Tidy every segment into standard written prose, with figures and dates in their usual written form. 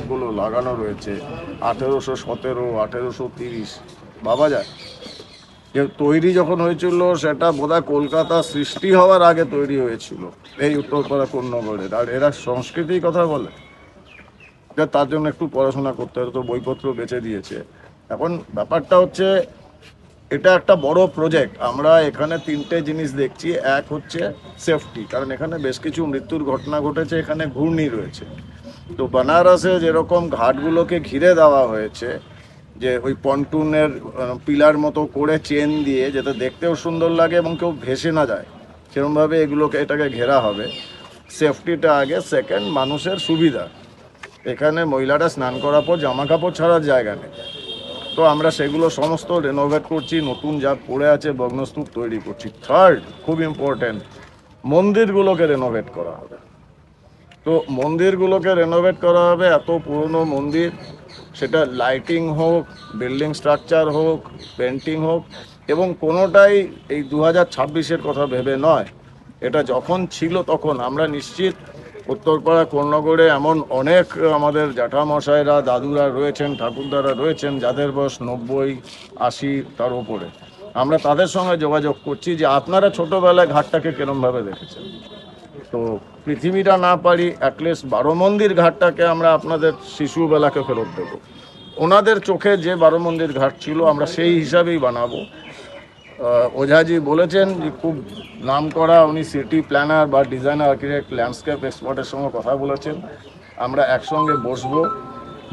ফলকগুলো লাগানো রয়েছে 1817, 1830, ভাবা যায় যে তৈরি যখন হয়েছিল সেটা বোধহয় কলকাতা সৃষ্টি হওয়ার আগে তৈরি হয়েছিল এই উত্তরপাড়া কোন্নগরের। আর এরা সংস্কৃতির কথা বলে, তার জন্য একটু পড়াশোনা করতে হবে, তো বইপত্র বেচে দিয়েছে। এখন ব্যাপারটা হচ্ছে এটা একটা বড় প্রজেক্ট। আমরা এখানে তিনটে জিনিস দেখছি। এক হচ্ছে সেফটি, কারণ এখানে বেশ কিছু মৃত্যুর ঘটনা ঘটেছে, এখানে ঘূর্ণি রয়েছে। তো বেনারসে যেরকম ঘাটগুলোকে ঘিরে দেওয়া হয়েছে, যে ওই পন্টুনের পিলার মতো করে চেন দিয়ে, যাতে দেখতেও সুন্দর লাগে এবং কেউ ভেসে না যায়, সেরকমভাবে এটাকে ঘেরা হবে। সেফটিটা আগে, সেকেন্ড মানুষের সুবিধা। এখানে মহিলারা স্নান করার পর জামা কাপড় ছাড়ার জায়গা নেই, তো আমরা সেগুলো সমস্ত রেনোভেট করছি, নতুন যা পড়ে আছে ভগ্নস্তূপ তৈরি করছি। থার্ড, খুব ইম্পর্টেন্ট, মন্দিরগুলোকে রেনোভেট করা হবে। তো মন্দিরগুলোকে রেনোভেট করা হবে, এত পুরনো মন্দির, সেটা লাইটিং হোক, বিল্ডিং স্ট্রাকচার হোক, পেন্টিং হোক, এবং কোনোটাই এই 2026-এর কথা ভেবে নয়। এটা যখন ছিল তখন আমরা নিশ্চিত উত্তরপাড়া কোন্নগরে এমন অনেক আমাদের জ্যাঠামশাইরা, দাদুরা রয়েছেন, ঠাকুরদারা রয়েছেন, যাদের বয়স 90, 80 তার ওপরে। আমরা তাদের সঙ্গে যোগাযোগ করছি যে আপনারা ছোটোবেলায় ঘাটটাকে কিরমভাবে দেখেছেন। তো পৃথিবীটা না পারি, অ্যাটলিস্ট 12 মন্দির ঘাটটাকে আমরা আপনাদের শিশুবেলাকে ফেরত দেবো। ওনাদের চোখে যে 12 মন্দির ঘাট ছিল আমরা সেই হিসাবেই বানাবো। ওঝাজি বলেছেন যে খুব নাম করা উনি সিটি প্ল্যানার বা ডিজাইনার, আর্কিটেক্ট, ল্যান্ডস্কেপ এক্সপার্টের সঙ্গে কথা বলেছেন। আমরা একসঙ্গে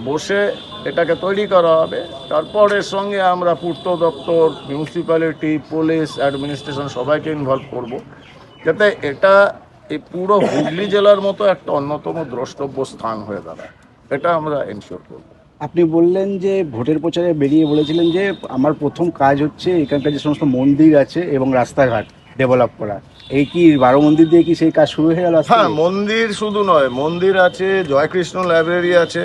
বসে এটাকে তৈরি করা হবে। তারপর এর সঙ্গে আমরা পূর্ত দপ্তর, মিউনিসিপ্যালিটি, পুলিশ, অ্যাডমিনিস্ট্রেশন সবাইকে ইনভলভ করব, যাতে এটা এই পুরো হুগলি জেলার মতো একটা অন্যতম দ্রষ্টব্য স্থান হয়ে দাঁড়ায়। এটা আমরা এনশিওর করব। আপনি বললেন যে ভোটের প্রচারে বেরিয়ে বলেছিলেন যে আমার প্রথম কাজ হচ্ছে এখানকার যে সমস্ত মন্দির আছে এবং রাস্তাঘাট ডেভেলপ করা। এই কি 12 মন্দির দিয়ে কি সেই কাজ শুরু হয়ে গেল? হ্যাঁ, মন্দির শুধু নয়, মন্দির আছে, জয়কৃষ্ণ লাইব্রেরি আছে,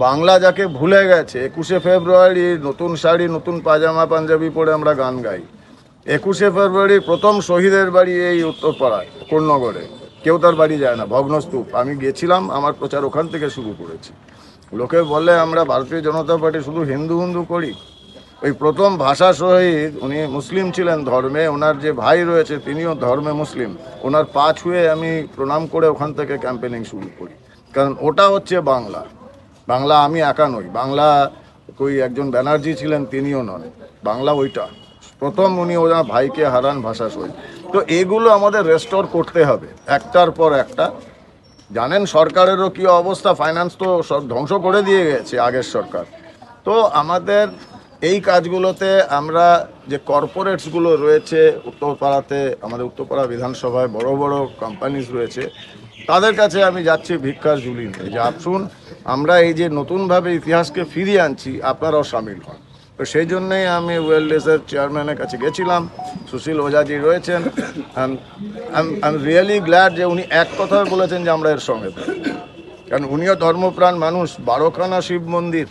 বাংলা যাকে ভুলে গেছে। 21শে ফেব্রুয়ারি নতুন শাড়ি, নতুন পাজামা পাঞ্জাবি পরে আমরা গান গাই। 21শে ফেব্রুয়ারি প্রথম শহীদের বাড়ি এই উত্তরপাড়ায় কোন্নগরে, কেউ তার বাড়ি যায় না, ভগ্নস্তূপ। আমি গেছিলাম, আমার প্রচার ওখান থেকে শুরু করেছি। লোকে বলে আমরা ভারতীয় জনতা পার্টি শুধু হিন্দু হিন্দু করি। ওই প্রথম ভাষা শহীদ, উনি মুসলিম ছিলেন ধর্মে, ওনার যে ভাই রয়েছে তিনিও ধর্মে মুসলিম, ওনার পা ছুঁয়ে আমি প্রণাম করে ওখান থেকে ক্যাম্পেনিং শুরু করি। কারণ ওটা হচ্ছে বাংলা। বাংলা আমি একা নই, বাংলা ওই একজন ব্যানার্জি ছিলেন, তিনিও নন। বাংলা ওইটা প্রথম, উনি ওনার ভাইকে হারান ভাষা শহীদ। তো এগুলো আমাদের রেস্টোর করতে হবে একটার পর একটা। জানেন সরকারেরও কী অবস্থা, ফাইন্যান্স তো সব ধ্বংস করে দিয়ে গেছে আগের সরকার। তো আমাদের এই কাজগুলোতে আমরা যে কর্পোরেটসগুলো রয়েছে উত্তরপাড়াতে, আমাদের উত্তরপাড়া বিধানসভায় বড় বড় কোম্পানিজ রয়েছে, তাদের কাছে আমি যাচ্ছি ভিক্ষার ঝুলি নিয়ে, যে আসুন আমরা এই যে নতুনভাবে ইতিহাসকে ফিরিয়ে আনছি, আপনারাও সামিল হন। তো সেই জন্যেই আমি ওয়েলডেসের চেয়ারম্যানের কাছে গেছিলাম, সুশীল ওঝাজি রয়েছেন। আই এম রিয়েলি গ্ল্যাড যে উনি এক কথা বলেছেন যে আমরা এর সঙ্গে থাকি, কারণ উনিও ধর্মপ্রাণ মানুষ। 12খানা শিব মন্দির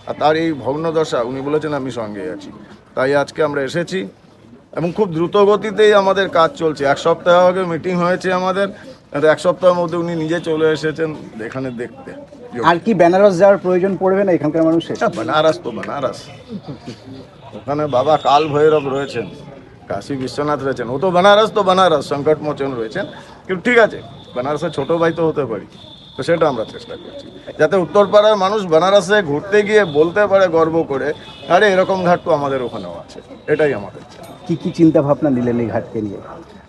আর তার এই ভগ্নদশা, উনি বলেছেন আমি সঙ্গে আছি। তাই আজকে আমরা এসেছি এবং খুব দ্রুত গতিতেই আমাদের কাজ চলছে। 1 সপ্তাহ আগে মিটিং হয়েছে আমাদের, 1 সপ্তাহের মধ্যে উনি নিজে চলে এসেছেন এখানে দেখতে। আর কি বেনারস যাওয়ার প্রয়োজন পড়বে না এখানকার মানুষের? বেনারস তো বেনারস, ওখানে বাবা কাল ভৈরব রয়েছেন, কাশী বিশ্বনাথ রয়েছেন, ও তো বেনারস সংকট মোচন রয়েছেন। কিন্তু ঠিক আছে, বেনারসের ছোটো ভাই তো হতে পারি, তো সেটা আমরা চেষ্টা করছি, যাতে উত্তরপাড়ার মানুষ বেনারসে ঘুরতে গিয়ে বলতে পারে গর্ব করে, আরে এরকম ঘাট তো আমাদের ওখানেও আছে। এটাই আমাদের। কি কি চিন্তা ভাবনা নিলেন এই ঘাটকে নিয়ে?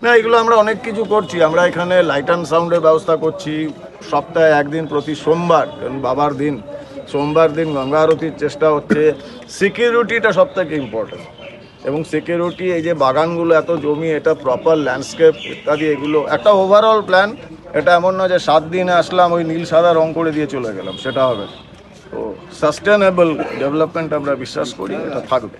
না, এগুলো আমরা অনেক কিছু করছি। আমরা এখানে লাইট অ্যান্ড সাউন্ডের ব্যবস্থা করছি। সপ্তাহে একদিন, প্রতি সোমবার, বাবার দিন, সোমবার দিন গঙ্গা আরতির চেষ্টা হচ্ছে। সিকিউরিটিটা সব থেকে ইম্পর্টেন্ট, এবং সিকিউরিটি, এই যে বাগানগুলো, এত জমি, এটা প্রপার ল্যান্ডস্কেপ ইত্যাদি, এগুলো একটা ওভারঅল প্ল্যান। এটা এমন নয় যে 7 দিনে আসলাম, ওই নীল সাদা রং করে দিয়ে চলে গেলাম, সেটা হবে। তো সাস্টেনেবল ডেভেলপমেন্ট আমরা বিশ্বাস করি, এটা থাকবে।